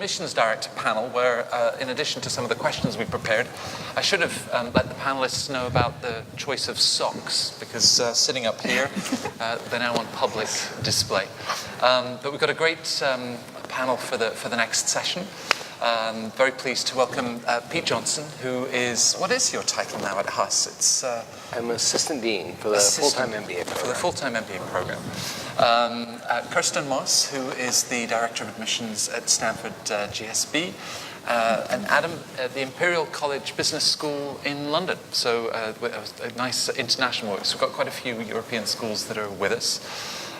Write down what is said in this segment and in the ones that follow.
admissions director panel where, in addition to some of the questions we prepared, I should have let the panelists know about the choice of socks, because sitting up here, they're now on public display. But we've got a great panel for the next session. Very pleased to welcome Pete Johnson, who is, what is your title now at Huss? It's I'm Assistant Dean for the full-time MBA program. For the full-time MBA program. Kirsten Moss, who is the Director of Admissions at Stanford GSB. And Adam at the Imperial College Business School in London. So a nice international work. So we've got quite a few European schools that are with us.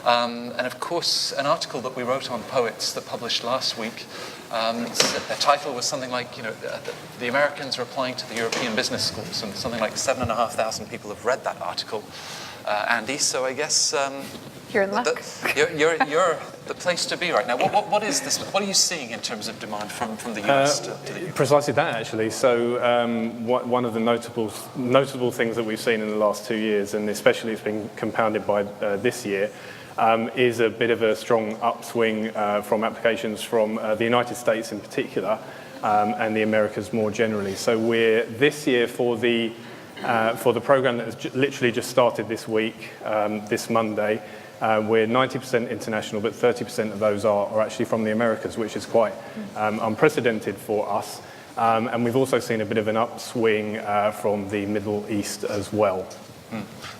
And of course, an article that we wrote on Poets that published last week, the title was something like, the Americans are applying to the European business schools, and something like 7,500 people have read that article. Andy, so I guess you're in luck. You're the place to be right now. What is this? What are you seeing in terms of demand from the US to the UK? Precisely that, actually. So one of the notable things that we've seen in the last 2 years, and especially it's been compounded by this year, is a bit of a strong upswing from applications from the United States in particular, and the Americas more generally. So we're this year for the program that has literally just started this week, this Monday, we're 90% international, but 30% of those are actually from the Americas, which is quite unprecedented for us. And we've also seen a bit of an upswing from the Middle East as well.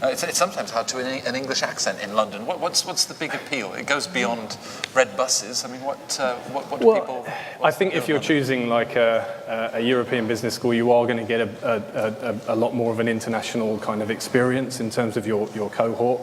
It's sometimes hard to an English accent in London. What's the big appeal? It goes beyond red buses. I mean, what do people? I think if you're choosing like a European business school, you are going to get a lot more of an international kind of experience in terms of your cohort.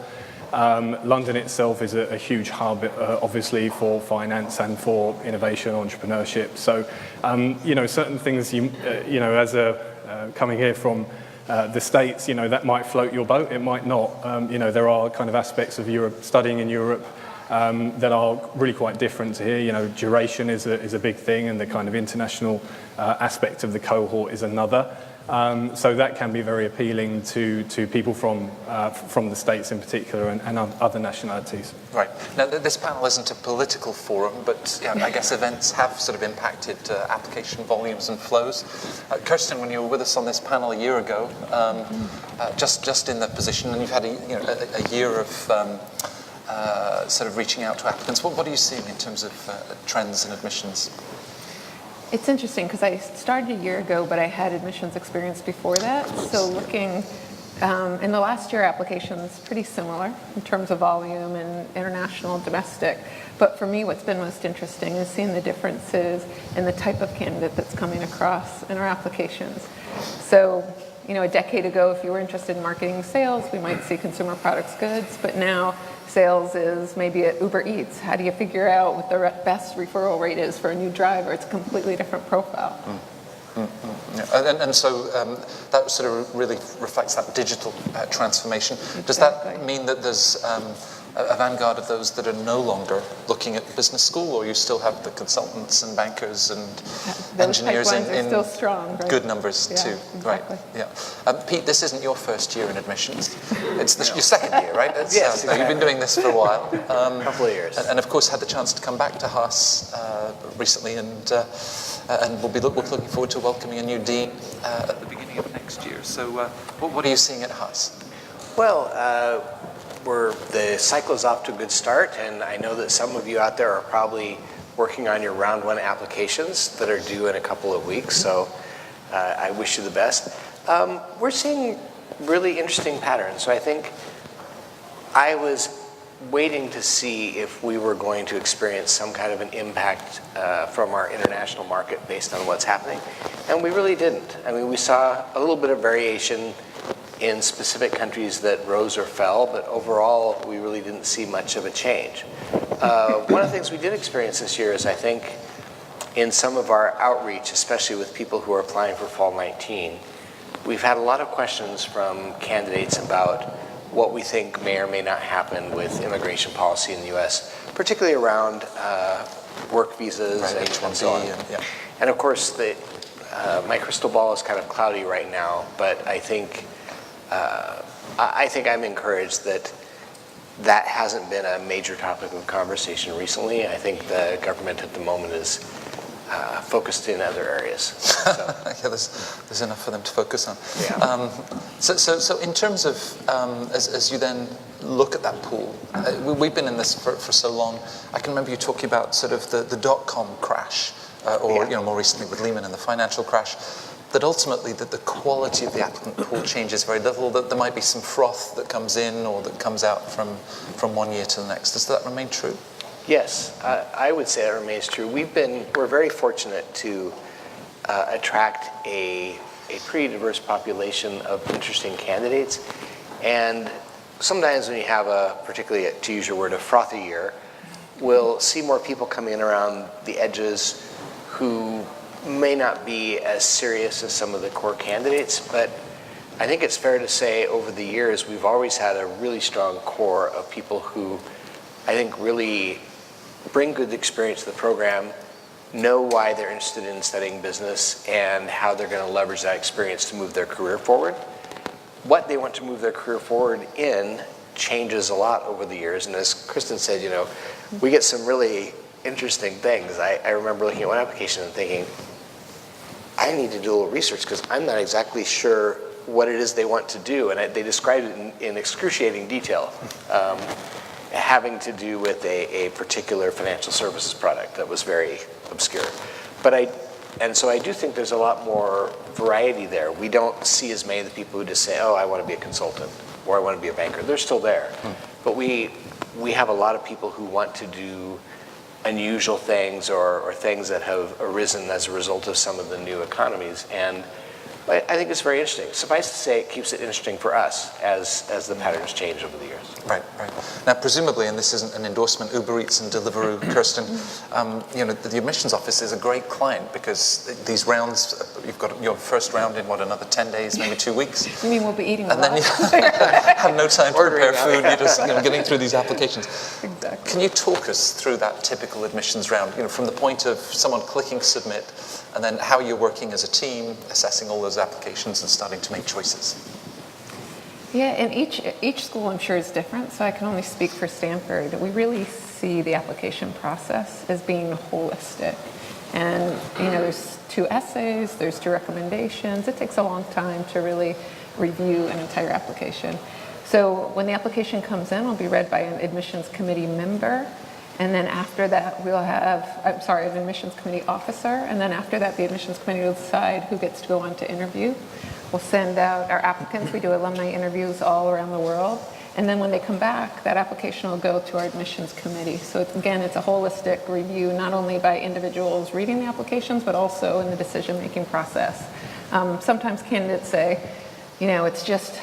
London itself is a huge hub, obviously, for finance and for innovation, entrepreneurship. So, certain things, as coming here from the States, that might float your boat, it might not. There are kind of aspects of Europe, studying in Europe, that are really quite different to here. Duration is a big thing, and the kind of international aspect of the cohort is another. So that can be very appealing to people from the States in particular, and other nationalities. Right. Now, this panel isn't a political forum, but I guess events have sort of impacted application volumes and flows. Kirsten, when you were with us on this panel a year ago, just in the position, and you've had a year of sort of reaching out to applicants, what are you seeing in terms of trends and admissions? It's interesting because I started a year ago, but I had admissions experience before that. So looking in the last year, applications pretty similar in terms of volume and international, domestic. But for me, what's been most interesting is seeing the differences in the type of candidate that's coming across in our applications. So, a decade ago, if you were interested in marketing sales, we might see consumer products goods, but now sales is maybe at Uber Eats. How do you figure out what the best referral rate is for a new driver? It's a completely different profile. Yeah. And so that sort of really reflects that digital transformation. Does that mean that there's a vanguard of those that are no longer looking at business school, or you still have the consultants and bankers and engineers in still strong, right? Good numbers too, exactly. right? Yeah. Pete, this isn't your first year in admissions; it's your second year, right? Yes, exactly. You've been doing this for a while. A couple of years, and of course had the chance to come back to Huss recently, and we'll be looking forward to welcoming a new dean at the beginning of next year. So, what are you seeing at Huss? Well, the cycle is off to a good start, and I know that some of you out there are probably working on your round one applications that are due in a couple of weeks, so I wish you the best. We're seeing really interesting patterns. So I think I was waiting to see if we were going to experience some kind of an impact from our international market based on what's happening, and we really didn't. I mean, we saw a little bit of variation in specific countries that rose or fell, but overall, we really didn't see much of a change. One of the things we did experience this year is, I think, in some of our outreach, especially with people who are applying for Fall 19, we've had a lot of questions from candidates about what we think may or may not happen with immigration policy in the US, particularly around work visas and so on. And of course, my crystal ball is kind of cloudy right now, but I think I'm encouraged that hasn't been a major topic of conversation recently. I think the government at the moment is focused in other areas. So, Yeah, there's enough for them to focus on. yeah. So in terms of, as you then look at that pool, we've been in this for so long. I can remember you talking about sort of the dot-com crash, or more recently with Lehman and the financial crash, that ultimately the quality of the applicant pool changes very little, that there might be some froth that comes in or that comes out from one year to the next. Does that remain true? Yes, I would say that remains true. We're very fortunate to attract a pretty diverse population of interesting candidates. And sometimes when you have particularly, to use your word, a frothy year, we'll see more people coming in around the edges who may not be as serious as some of the core candidates, but I think it's fair to say over the years we've always had a really strong core of people who I think really bring good experience to the program, know why they're interested in studying business and how they're going to leverage that experience to move their career forward. What they want to move their career forward in changes a lot over the years, and as Kristen said, we get some really interesting things. I remember looking at one application and thinking, I need to do a little research because I'm not exactly sure what it is they want to do. And they described it in excruciating detail, having to do with a particular financial services product that was very obscure. So I do think there's a lot more variety there. We don't see as many of the people who just say, oh, I want to be a consultant or I want to be a banker. They're still there. But we have a lot of people who want to do unusual things or things that have arisen as a result of some of the new economies. And I think it's very interesting. Suffice to say, it keeps it interesting for us as the patterns change over the years. Right. Now, presumably, and this isn't an endorsement, Uber Eats and Deliveroo, Kirsten, the admissions office is a great client because these rounds, you've got your first round in, another 10 days, maybe 2 weeks. You mean we'll be eating a and lot? Then you have no time to prepare food, you're just getting through these applications. Exactly. Can you talk us through that typical admissions round, from the point of someone clicking submit, and then how you're working as a team, assessing all those applications and starting to make choices? Yeah, and each school I'm sure is different, so I can only speak for Stanford. We really see the application process as being holistic. And there's 2 essays, there's 2 recommendations. It takes a long time to really review an entire application. So when the application comes in, it'll be read by an admissions committee member. And then after that, we'll have, an admissions committee officer. And then after that, the admissions committee will decide who gets to go on to interview. We'll send out our applicants. We do alumni interviews all around the world. And then when they come back, that application will go to our admissions committee. So it's a holistic review, not only by individuals reading the applications, but also in the decision-making process. Sometimes candidates say, it's just,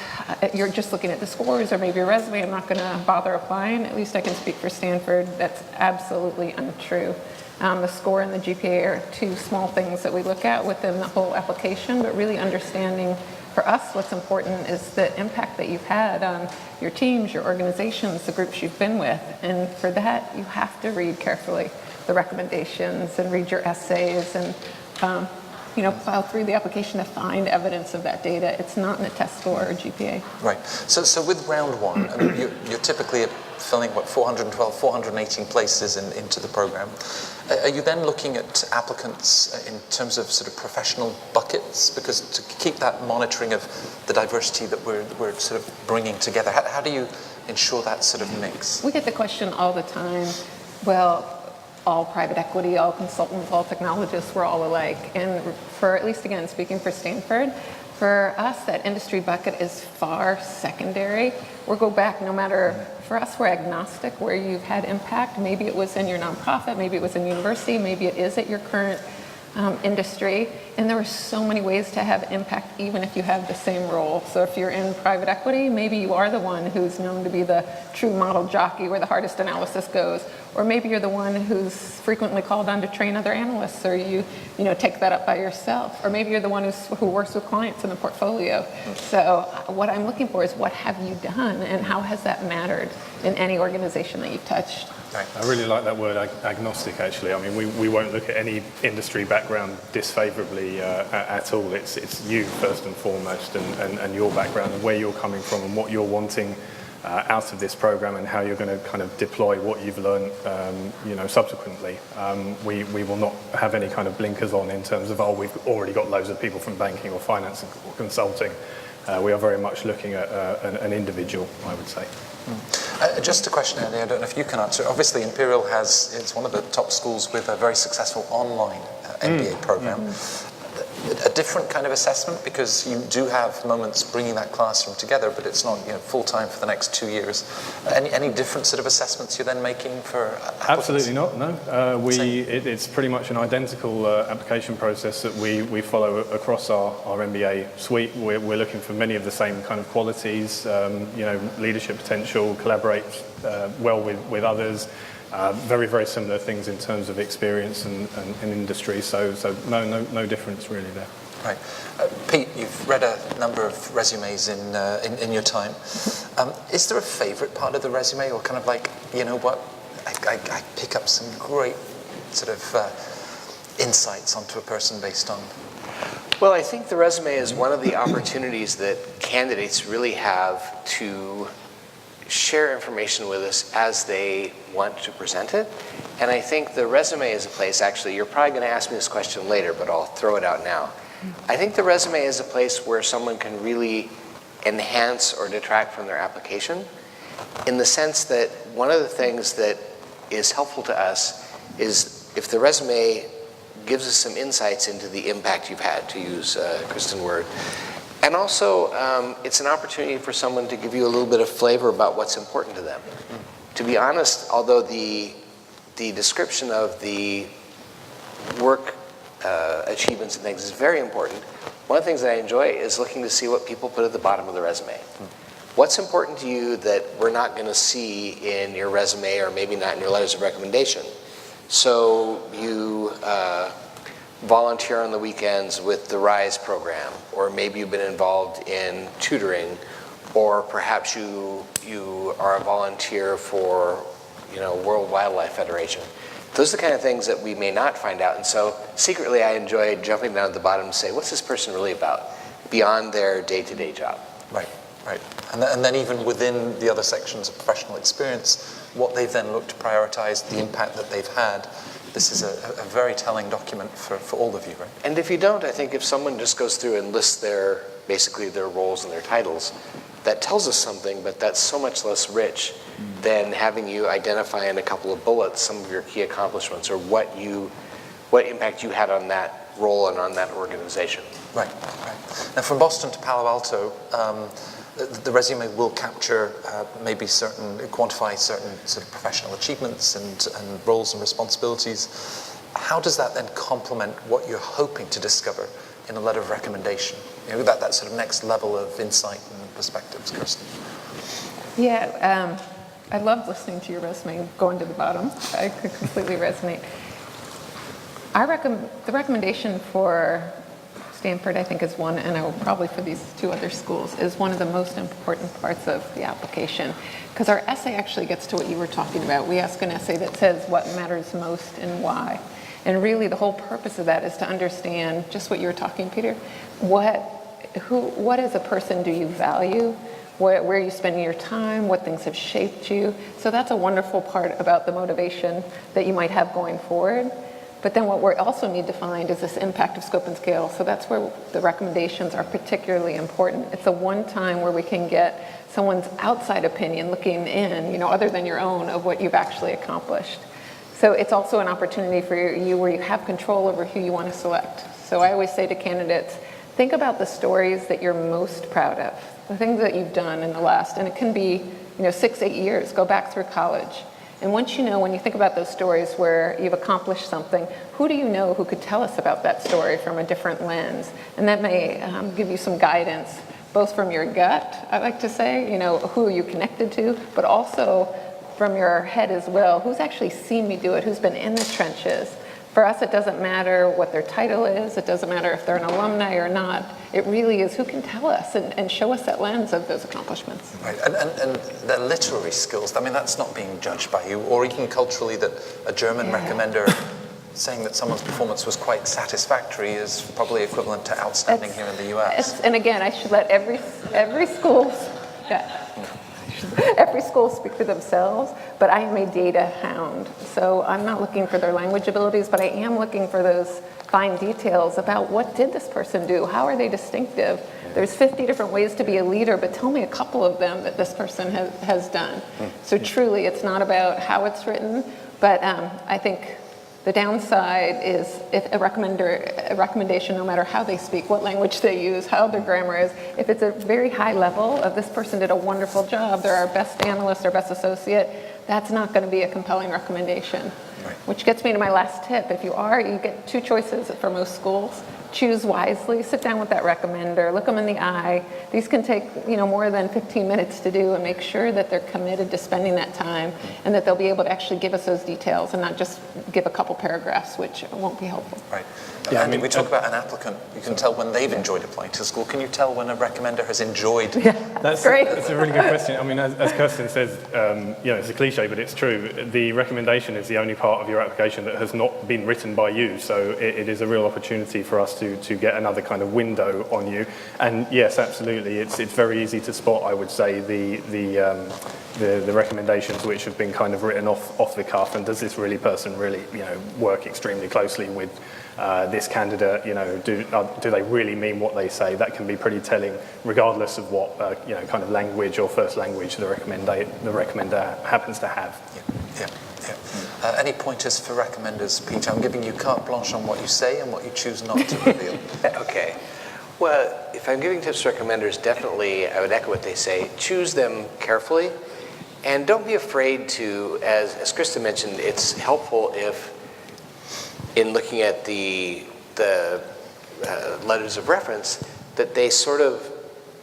you're just looking at the scores or maybe your resume, I'm not going to bother applying. At least I can speak for Stanford. That's absolutely untrue. The score and the GPA are 2 small things that we look at within the whole application, but really understanding for us what's important is the impact that you've had on your teams, your organizations, the groups you've been with. And for that, you have to read carefully the recommendations and read your essays and plow through the application to find evidence of that data. It's not in a test score or GPA. Right. So with round 1, you're typically filling 412, 418 places into the program. Are you then looking at applicants in terms of sort of professional buckets? Because to keep that monitoring of the diversity that we're sort of bringing together, how do you ensure that sort of mix? We get the question all the time, well, all private equity, all consultants, all technologists, we're all alike. And for, at least again, speaking for Stanford, for us, that industry bucket is far secondary. We'll go back no matter, for us, we're agnostic where you've had impact. Maybe it was in your nonprofit, maybe it was in university, maybe it is at your current industry. And there are so many ways to have impact even if you have the same role. So if you're in private equity, maybe you are the one who's known to be the true model jockey where the hardest analysis goes. Or maybe you're the one who's frequently called on to train other analysts, or you take that up by yourself. Or maybe you're the one who works with clients in the portfolio. So what I'm looking for is what have you done and how has that mattered in any organization that you've touched? I really like that word agnostic, actually. I mean, we won't look at any industry background disfavourably at all. It's you first and foremost, and your background and where you're coming from and what you're wanting out of this program and how you're going to kind of deploy what you've learned, subsequently. We will not have any kind of blinkers on in terms of, we've already got loads of people from banking or finance or consulting. We are very much looking at an individual, I would say. Just a question, Andy, I don't know if you can answer. Obviously, Imperial it's one of the top schools with a very successful online MBA program. A different kind of assessment, because you do have moments bringing that classroom together, but it's not full-time for the next 2 years. Any different sort of assessments you're then making for applicants? Absolutely not, no. It's pretty much an identical application process that we follow across our MBA suite. We're looking for many of the same kind of qualities, leadership potential, collaborate well with others. Very, very similar things in terms of experience and industry, so no difference really there. Right. Pete, you've read a number of resumes in your time. Is there a favourite part of the resume, or kind of like, I pick up some great sort of insights onto a person based on? Well, I think the resume is one of the opportunities that candidates really have to share information with us as they want to present it. And I think the resume is a place, actually, you're probably going to ask me this question later, but I'll throw it out now. I think the resume is a place where someone can really enhance or detract from their application, in the sense that one of the things that is helpful to us is if the resume gives us some insights into the impact you've had, to use Kristen word. And also, it's an opportunity for someone to give you a little bit of flavor about what's important to them. To be honest, although the description of the work achievements and things is very important, one of the things that I enjoy is looking to see what people put at the bottom of the resume. What's important to you that we're not going to see in your resume, or maybe not in your letters of recommendation? So you volunteer on the weekends with the RISE program, or maybe you've been involved in tutoring, or perhaps you are a volunteer for World Wildlife Federation. Those are the kind of things that we may not find out. And so secretly I enjoy jumping down at the bottom and say, what's this person really about beyond their day-to-day job? Right. And then even within the other sections of professional experience, what they've then looked to prioritize, the impact that they've had. This is a very telling document for all of you, right? And if you don't, I think if someone just goes through and lists basically their roles and their titles, that tells us something, but that's so much less rich than having you identify in a couple of bullets some of your key accomplishments, or what impact you had on that role and on that organization. Right. Now, from Boston to Palo Alto, the resume will capture quantify certain sort of professional achievements and roles and responsibilities. How does that then complement what you're hoping to discover in a letter of recommendation? That sort of next level of insight and perspectives, Kirsten. Yeah, I love listening to your resume going to the bottom. I could completely resonate. The recommendation for Stanford, I think, is one, and I will probably for these two other schools, is one of the most important parts of the application, because our essay actually gets to what you were talking about. We ask an essay that says what matters most and why. And really the whole purpose of that is to understand just what you were talking, Peter. What as a person do you value? Where are you spending your time? What things have shaped you? So that's a wonderful part about the motivation that you might have going forward. But then what we also need to find is this impact of scope and scale. So that's where the recommendations are particularly important. It's the one time where we can get someone's outside opinion looking in, other than your own, of what you've actually accomplished. So it's also an opportunity for you where you have control over who you want to select. So I always say to candidates, think about the stories that you're most proud of, the things that you've done in the last, and it can be 6-8 years, go back through college. And once when you think about those stories where you've accomplished something, who do you know who could tell us about that story from a different lens? And that may give you some guidance, both from your gut, I like to say, who are you connected to, but also from your head as well. Who's actually seen me do it? Who's been in the trenches? For us, it doesn't matter what their title is. It doesn't matter if they're an alumni or not. It really is who can tell us and show us that lens of those accomplishments. Right, and their literary skills, that's not being judged by you, or even culturally that a German recommender saying that someone's performance was quite satisfactory is probably equivalent to outstanding here in the US. And again, I should let every school... Every school will speak for themselves, but I am a data hound. So I'm not looking for their language abilities, but I am looking for those fine details about what did this person do? How are they distinctive? There's 50 different ways to be a leader, but tell me a couple of them that this person has done. So truly, it's not about how it's written, but I think the downside is if a recommendation, no matter how they speak, what language they use, how their grammar is, if it's a very high level of this person did a wonderful job, they're our best analyst, our best associate, that's not going to be a compelling recommendation. Right. Which gets me to my last tip. If you get 2 choices for most schools. Choose wisely, sit down with that recommender, look them in the eye. These can take more than 15 minutes to do, and make sure that they're committed to spending that time and that they'll be able to actually give us those details and not just give a couple paragraphs, which won't be helpful. Right. Yeah, Andy, we talk about an applicant. You can tell when they've enjoyed applying to school. Can you tell when a recommender has enjoyed? Yeah, that's great. That's a really good question. I mean, as Kirsten says, it's a cliche, but it's true. The recommendation is the only part of your application that has not been written by you. So it is a real opportunity for us to get another kind of window on you. And yes, absolutely, it's very easy to spot, I would say, the recommendations which have been kind of written off the cuff. And does this person really work extremely closely with this candidate? Do they really mean what they say? That can be pretty telling, regardless of what kind of language or first language the recommender happens to have. Yeah. Any pointers for recommenders, Peter? I'm giving you carte blanche on what you say and what you choose not to reveal. Okay. Well, if I'm giving tips to recommenders, definitely I would echo what they say. Choose them carefully, and don't be afraid to, as Krista mentioned, it's helpful if, in looking at the letters of reference, that they sort of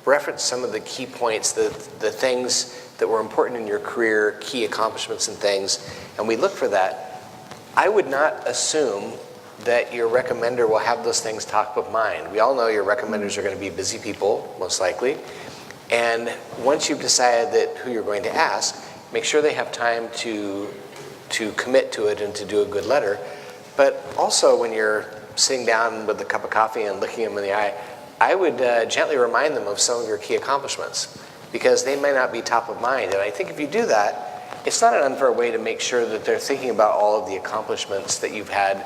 reference some of the key points, the things that were important in your career, key accomplishments and things, and we look for that. I would not assume that your recommender will have those things top of mind. We all know your recommenders are going to be busy people, most likely, and once you've decided that who you're going to ask, make sure they have time to commit to it and to do a good letter. But also when you're sitting down with a cup of coffee and looking them in the eye, I would gently remind them of some of your key accomplishments, because they may not be top of mind. And I think if you do that, it's not an unfair way to make sure that they're thinking about all of the accomplishments that you've had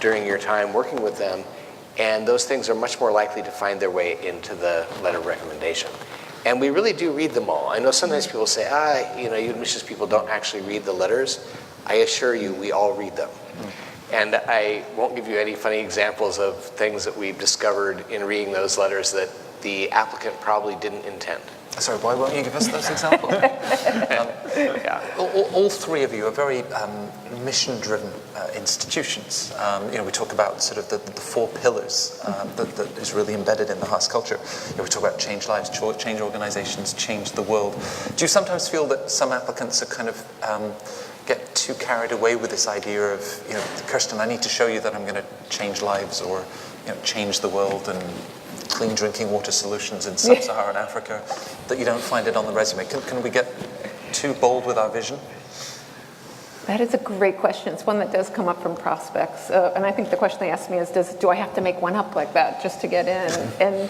during your time working with them, and those things are much more likely to find their way into the letter of recommendation. And we really do read them all. I know sometimes people say, you admissions people don't actually read the letters. I assure you, we all read them. And I won't give you any funny examples of things that we've discovered in reading those letters that the applicant probably didn't intend. Sorry, why won't you give us those examples? All 3 of you are very mission-driven institutions. We talk about sort of the 4 pillars that is really embedded in the Haas culture. We talk about change lives, change organizations, change the world. Do you sometimes feel that some applicants are kind of get too carried away with this idea of, Kirsten, I need to show you that I'm going to change lives, or change the world and clean drinking water solutions in sub-Saharan Africa, that you don't find it on the resume? Can we get too bold with our vision? That is a great question. It's one that does come up from prospects. And I think the question they ask me is, do I have to make one up like that just to get in? And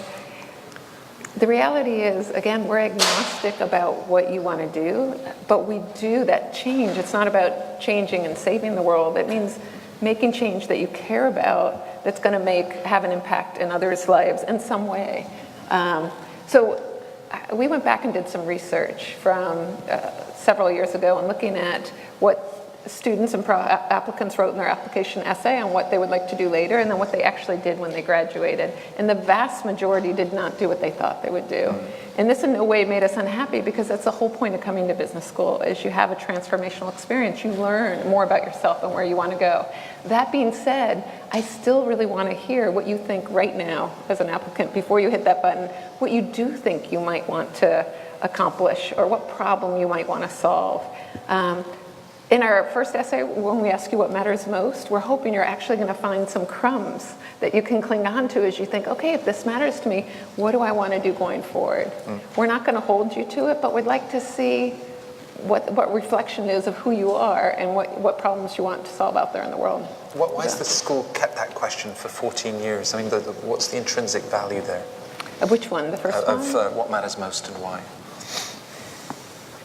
the reality is, again, we're agnostic about what you want to do, but we do that change. It's not about changing and saving the world. It means making change that you care about, that's going to have an impact in others' lives in some way. So we went back and did some research from several years ago and looking at what students and applicants wrote in their application essay on what they would like to do later, and then what they actually did when they graduated. And the vast majority did not do what they thought they would do. And this in no way made us unhappy, because that's the whole point of coming to business school, is you have a transformational experience. You learn more about yourself and where you want to go. That being said, I still really want to hear what you think right now as an applicant, before you hit that button, what you do think you might want to accomplish, or what problem you might want to solve. In our first essay, when we ask you what matters most, we're hoping you're actually going to find some crumbs that you can cling on to as you think, okay, if this matters to me, what do I want to do going forward? We're not going to hold you to it, but we'd like to see what reflection is of who you are and what problems you want to solve out there in the world. Why has the school kept that question for 14 years? I mean, what's the intrinsic value there? Of which one? The first one? Of what matters most and why?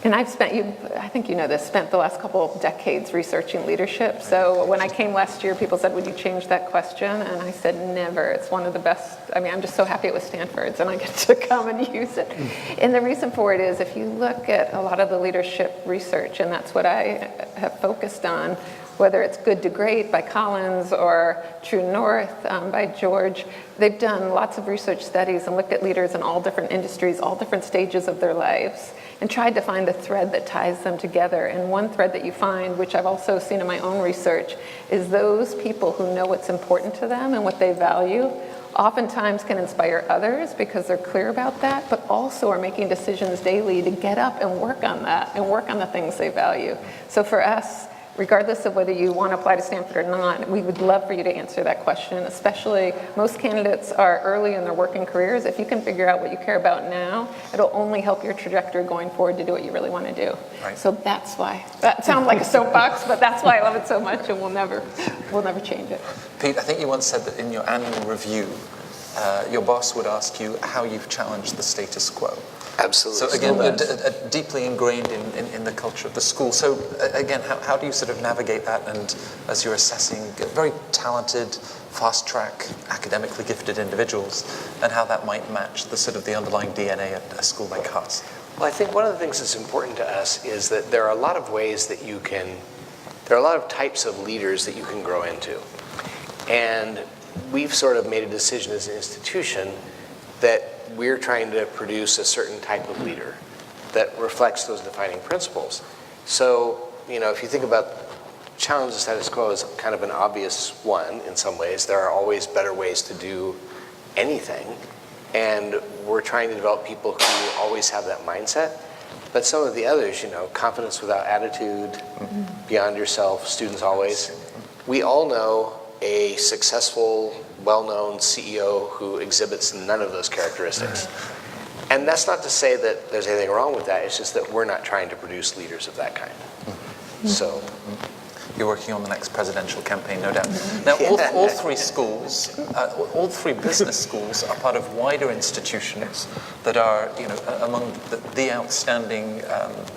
And I've spent, I think you know this, spent the last couple of decades researching leadership. So when I came last year, people said, would you change that question? And I said, never. It's one of the best. I mean, I'm just so happy it was Stanford's and I get to come and use it. And the reason for it is if you look at a lot of the leadership research, and that's what I have focused on, whether it's Good to Great by Collins or True North by George, they've done lots of research studies and looked at leaders in all different industries, all different stages of their lives, and tried to find the thread that ties them together. And one thread that you find, which I've also seen in my own research, is those people who know what's important to them and what they value oftentimes can inspire others because they're clear about that, but also are making decisions daily to get up and work on that and work on the things they value. So for us, regardless of whether you want to apply to Stanford or not, we would love for you to answer that question, especially most candidates are early in their working careers. If you can figure out what you care about now, it'll only help your trajectory going forward to do what you really want to do. Right. So that's why. That sounds like a soapbox, but that's why I love it so much, and we'll never change it. Pete, I think you once said that in your annual review, your boss would ask you how you've challenged the status quo. Absolutely. So again, you're deeply ingrained in the culture of the school. So again, how do you sort of navigate that? And as you're assessing very talented, fast-track, academically gifted individuals, and how that might match the sort of the underlying DNA at a school like ours? Well, I think one of the things that's important to us is that there are a lot of ways that there are a lot of types of leaders that you can grow into. And we've sort of made a decision as an institution that we're trying to produce a certain type of leader that reflects those defining principles. So, if you think about challenge the status quo as kind of an obvious one in some ways, there are always better ways to do anything. And we're trying to develop people who always have that mindset. But some of the others, confidence without attitude, beyond yourself, students always. We all know a successful, well-known CEO who exhibits none of those characteristics. And that's not to say that there's anything wrong with that, it's just that we're not trying to produce leaders of that kind. So you're working on the next presidential campaign, no doubt. Now, all three schools, all three business schools are part of wider institutions that are, among the outstanding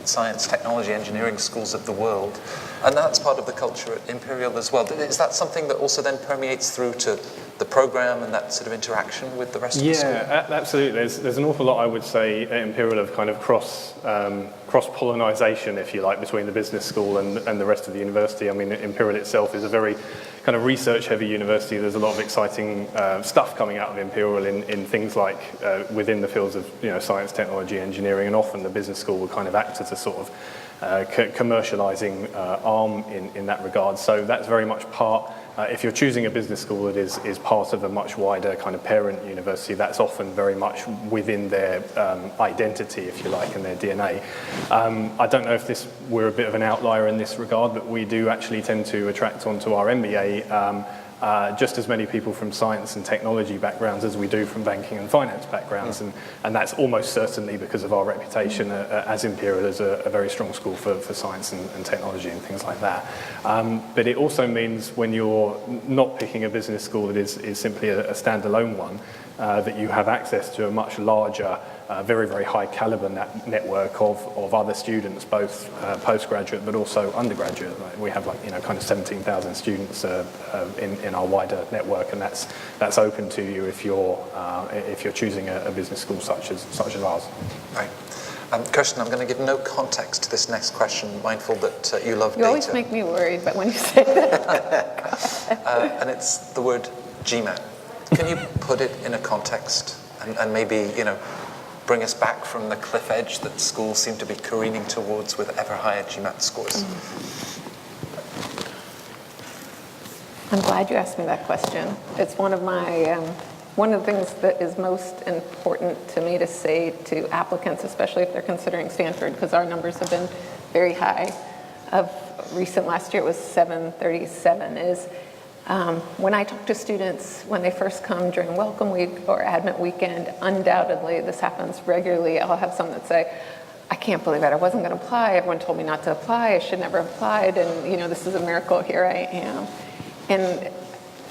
science, technology, engineering schools of the world. And that's part of the culture at Imperial as well. Is that something that also then permeates through to the program and that sort of interaction with the rest of the school? Yeah, absolutely. There's an awful lot, I would say, at Imperial of kind of cross-pollinization, if you like, between the business school and the rest of the university. I mean, Imperial itself is a very kind of research-heavy university. There's a lot of exciting stuff coming out of Imperial in things like within the fields of science, technology, engineering, and often the business school will kind of act as a sort of commercializing arm in that regard. So that's very much part. If you're choosing a business school that is part of a much wider kind of parent university, that's often very much within their identity, if you like, and their DNA. I don't know if we're a bit of an outlier in this regard, but we do actually tend to attract onto our MBA just as many people from science and technology backgrounds as we do from banking and finance backgrounds, and that's almost certainly because of our reputation as Imperial as a very strong school for science and technology and things like that. But it also means when you're not picking a business school that is simply a standalone one, that you have access to a much larger, very, very high caliber network of other students, both postgraduate but also undergraduate. We have kind of 17,000 students in our wider network, and that's open to you if you're choosing a business school such as ours. Right. Kirsten, I'm going to give no context to this next question, mindful that you love data. You always make me worried, but when you say that. And it's the word GMAT. Can you put it in a context and maybe, bring us back from the cliff edge that schools seem to be careening towards with ever higher GMAT scores? I'm glad you asked me that question. It's one of the things that is most important to me to say to applicants, especially if they're considering Stanford, because our numbers have been very high. Last year it was 737, is when I talk to students when they first come during Welcome Week or Admit Weekend, undoubtedly, this happens regularly, I'll have some that say, I can't believe it, I wasn't going to apply, everyone told me not to apply, I should never have applied, and this is a miracle, here I am. And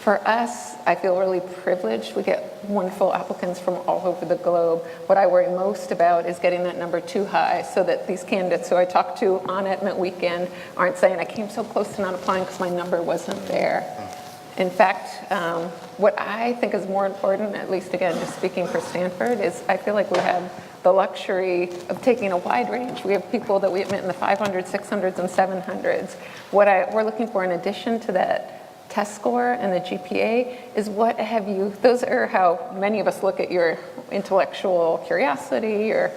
For us, I feel really privileged. We get wonderful applicants from all over the globe. What I worry most about is getting that number too high so that these candidates who I talk to on Admit Weekend aren't saying, I came so close to not applying because my number wasn't there. In fact, what I think is more important, at least again, just speaking for Stanford, is I feel like we have the luxury of taking a wide range. We have people that we admit in the 500s, 600s, and 700s. What we're looking for in addition to that test score and the GPA is what have you, those are how many of us look at your intellectual curiosity or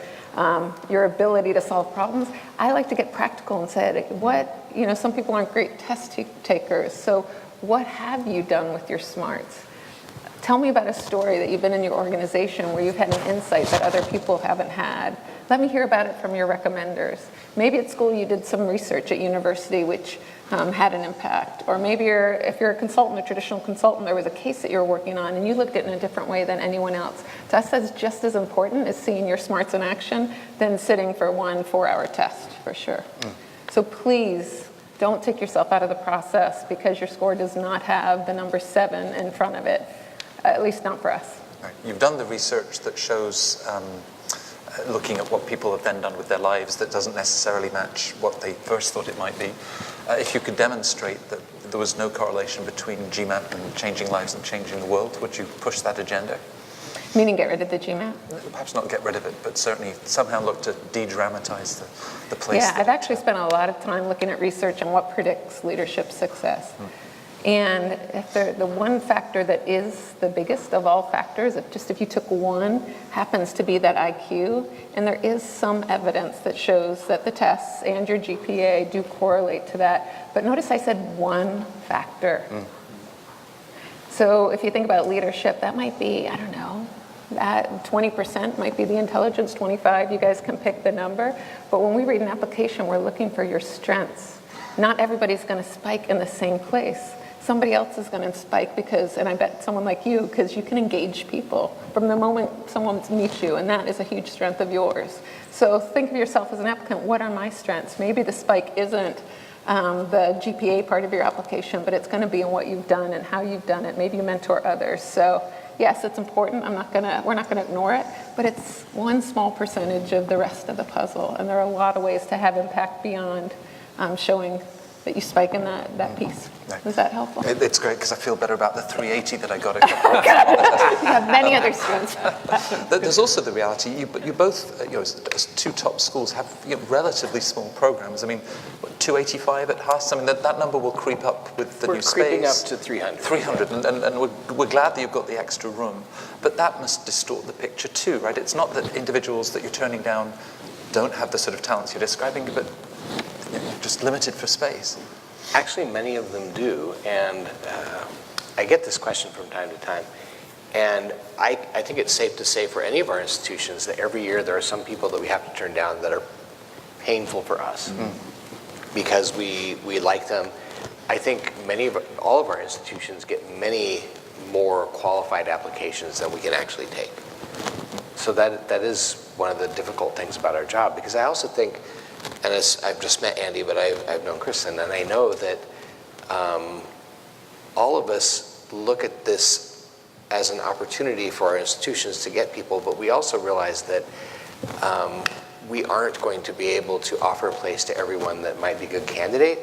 your ability to solve problems. I like to get practical and say, what, some people aren't great test takers, so what have you done with your smarts? Tell me about a story that you've been in your organization where you've had an insight that other people haven't had. Let me hear about it from your recommenders. Maybe at school you did some research at university which had an impact. Or maybe if you're a consultant, a traditional consultant, there was a case that you're working on and you looked at it in a different way than anyone else. To us, that's just as important as seeing your smarts in action than sitting for one 4-hour test, for sure. So please, don't take yourself out of the process because your score does not have the number 7 in front of it, at least not for us. Right. You've done the research that shows looking at what people have then done with their lives that doesn't necessarily match what they first thought it might be. If you could demonstrate that there was no correlation between GMAT and changing lives and changing the world, would you push that agenda? Meaning get rid of the GMAT? Perhaps not get rid of it, but certainly somehow look to de-dramatize the place. Yeah, I've actually spent a lot of time looking at research on what predicts leadership success. And if the one factor that is the biggest of all factors, if you took one, happens to be that IQ, and there is some evidence that shows that the tests and your GPA do correlate to that. But notice I said one factor. So if you think about leadership, that might be, I don't know, that 20% might be the intelligence, 25, you guys can pick the number. But when we read an application, we're looking for your strengths. Not everybody's going to spike in the same place. Somebody else is going to spike because, and I bet someone like you, because you can engage people from the moment someone meets you, and that is a huge strength of yours. So think of yourself as an applicant. What are my strengths? Maybe the spike isn't the GPA part of your application, but it's going to be in what you've done and how you've done it. Maybe you mentor others. So yes, it's important. We're not going to ignore it, but it's one small percentage of the rest of the puzzle, and there are a lot of ways to have impact beyond showing that you spike in that piece. Right. Is that helpful? It's great because I feel better about the 380 that I got. You have many other strengths. There's also the reality, you both, as two top schools, have relatively small programs. I mean, 285 at Haas, I mean, that number will creep up with the new space. We're creeping up to 300. 300, and we're glad that you've got the extra room. But that must distort the picture too, right? It's not that individuals that you're turning down don't have the sort of talents you're describing, but you're just limited for space. Actually, many of them do, and I get this question from time to time. And I think it's safe to say for any of our institutions that every year there are some people that we have to turn down that are painful for us because we like them. I think all of our institutions get many more qualified applications than we can actually take. So that is one of the difficult things about our job, because I also think, and I've just met Andy, but I've known Kristen, and I know that all of us look at this as an opportunity for our institutions to get people, but we also realize that we aren't going to be able to offer a place to everyone that might be a good candidate.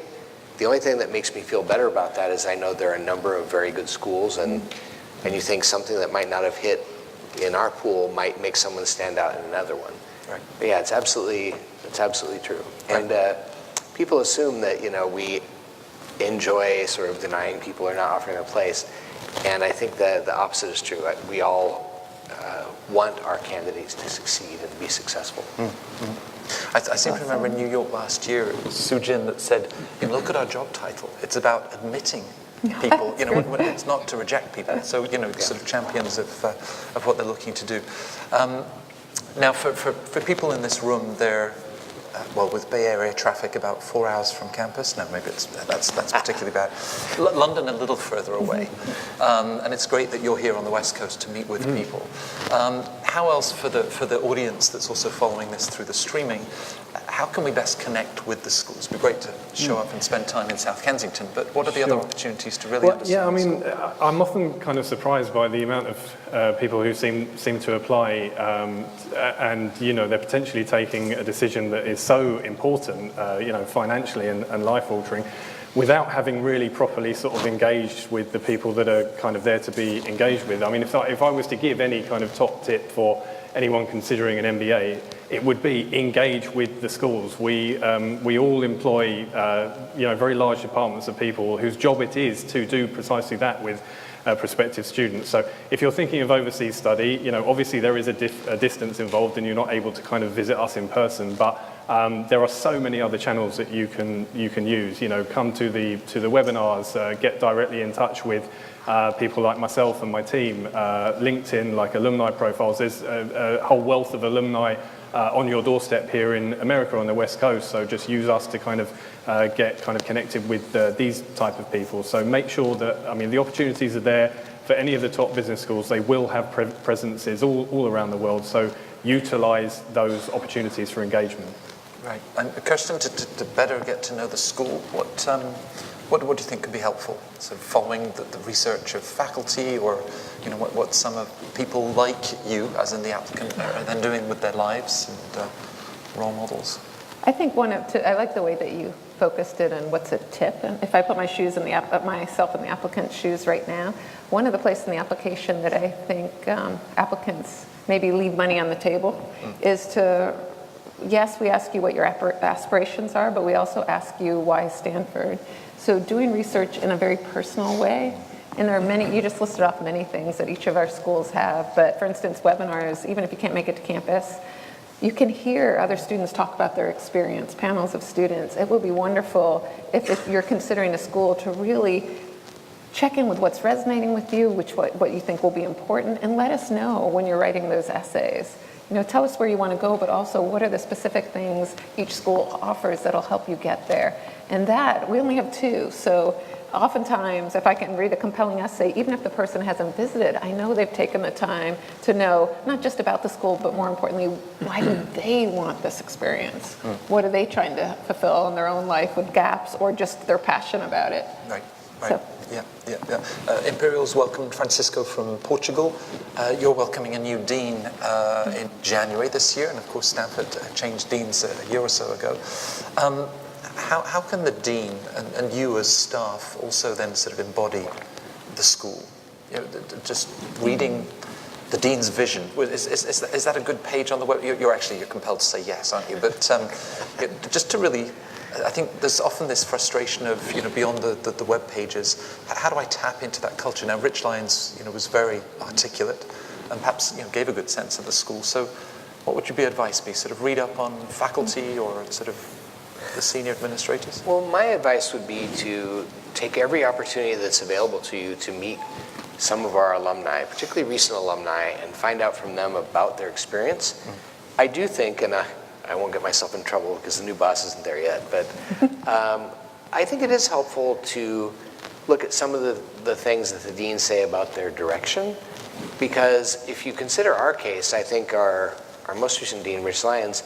The only thing that makes me feel better about that is I know there are a number of very good schools, and you think something that might not have hit in our pool might make someone stand out in another one. Right. But yeah, it's absolutely true. Right. And people assume that we enjoy sort of denying people or not offering a place, and I think that the opposite is true. We all want our candidates to succeed and be successful. I seem to remember in New York last year, it was Soo Jin that said, look at our job title. It's about admitting people, when it's not to reject people. So, sort of champions of what they're looking to do. Now, for people in this room, they're, with Bay Area traffic about 4 hours from campus. No, maybe that's particularly bad. London a little further away. And it's great that you're here on the West Coast to meet with people. How else, for the audience that's also following this through the streaming, how can we best connect with the schools? It'd be great to show up and spend time in South Kensington, but what are the other opportunities to really understand? Yeah, I mean, I'm often kind of surprised by the amount of people who seem to apply, and they're potentially taking a decision that is so important, financially and life-altering, without having really properly sort of engaged with the people that are kind of there to be engaged with. I mean, if I was to give any kind of top tip for anyone considering an MBA, it would be engage with the schools. We all employ very large departments of people whose job it is to do precisely that with prospective students. So if you're thinking of overseas study, obviously there is a distance involved and you're not able to kind of visit us in person, but there are so many other channels that you can use. Come to the webinars, get directly in touch with people like myself and my team. LinkedIn, like alumni profiles. There's a whole wealth of alumni on your doorstep here in America on the West Coast. So just use us to kind of get kind of connected with these type of people. So make sure that, the opportunities are there for any of the top business schools. They will have presences all around the world. So utilize those opportunities for engagement. Right. And Kirsten, to better get to know the school, what do you think could be helpful? So following the research of faculty, or what some of people like you, as in the applicant, are then doing with their lives and role models. I think I like the way that you focused it on what's a tip. And if I put myself in the applicant's shoes right now, one of the places in the application that I think applicants maybe leave money on the table is to. Yes, we ask you what your aspirations are, but we also ask you why Stanford. So doing research in a very personal way, and there are many, you just listed off many things that each of our schools have, but for instance, webinars, even if you can't make it to campus, you can hear other students talk about their experience, panels of students. It will be wonderful if you're considering a school to really check in with what's resonating with you, what you think will be important, and let us know when you're writing those essays. Tell us where you want to go, but also what are the specific things each school offers that'll help you get there. And that, we only have 2. So oftentimes, if I can read a compelling essay, even if the person hasn't visited, I know they've taken the time to know not just about the school, but more importantly, why do they want this experience? What are they trying to fulfill in their own life with gaps, or just their passion about it? Right. So. Yeah. Imperial's welcomed Francisco from Portugal. You're welcoming a new dean in January this year, and of course Stanford changed deans a year or so ago. How can the dean and you as staff also then sort of embody the school? Just reading the dean's vision. Is that a good page on the web? You're compelled to say yes, aren't you? But just to really. I think there's often this frustration of, beyond the web pages, how do I tap into that culture? Now, Rich Lyons, was very articulate and perhaps, gave a good sense of the school. So what would your advice be? Sort of read up on faculty or sort of the senior administrators? Well, my advice would be to take every opportunity that's available to you to meet some of our alumni, particularly recent alumni, and find out from them about their experience. I do think, and I won't get myself in trouble because the new boss isn't there yet, but I think it is helpful to look at some of the things that the deans say about their direction, because if you consider our case, I think our most recent dean, Rich Lyons,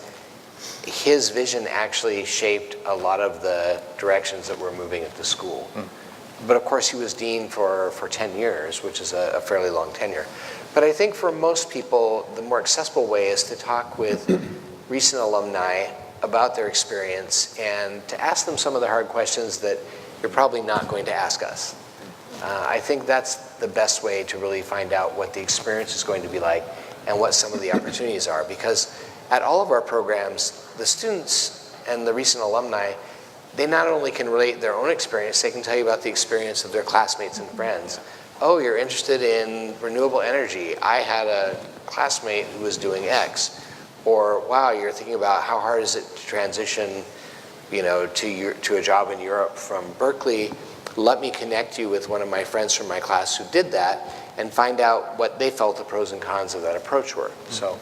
his vision actually shaped a lot of the directions that we're moving at the school. But of course he was dean for 10 years, which is a fairly long tenure. But I think for most people, the more accessible way is to talk with recent alumni about their experience and to ask them some of the hard questions that you're probably not going to ask us. I think that's the best way to really find out what the experience is going to be like and what some of the opportunities are, because at all of our programs, the students and the recent alumni, they not only can relate their own experience, they can tell you about the experience of their classmates and friends. Oh, you're interested in renewable energy. I had a classmate who was doing X. Or, wow, you're thinking about how hard is it to transition, to a job in Europe from Berkeley. Let me connect you with one of my friends from my class who did that and find out what they felt the pros and cons of that approach were. So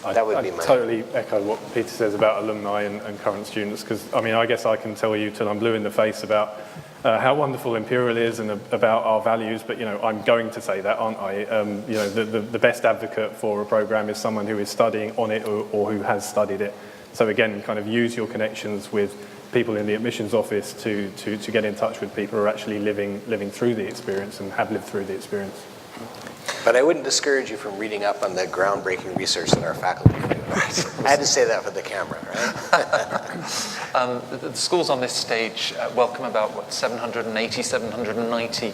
that would be my... I totally echo what Peter says about alumni and current students, because, I guess I can tell you till I'm blue in the face about how wonderful Imperial is and about our values, but I'm going to say that, aren't I? The best advocate for a program is someone who is studying on it or who has studied it. So again, kind of use your connections with people in the admissions office to get in touch with people who are actually living through the experience and have lived through the experience. But I wouldn't discourage you from reading up on the groundbreaking research that our faculty are doing. I had to say that for the camera, right? The schools on this stage welcome about, 780, 790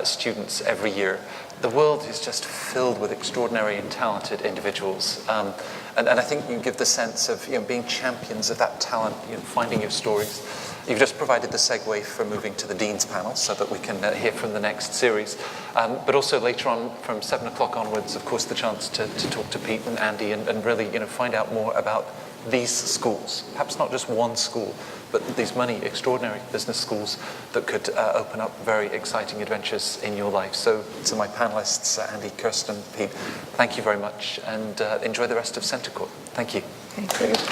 students every year. The world is just filled with extraordinary and talented individuals. And I think you give the sense of being champions of that talent, finding your stories. You've just provided the segue for moving to the Dean's panel so that we can hear from the next series. But also later on, from 7 o'clock onwards, of course, the chance to talk to Pete and Andy and really find out more about these schools. Perhaps not just one school, but these many extraordinary business schools that could open up very exciting adventures in your life. So to my panelists, Andy, Kirsten, Pete, thank you very much, and enjoy the rest of CentreCourt. Thank you. Thank you.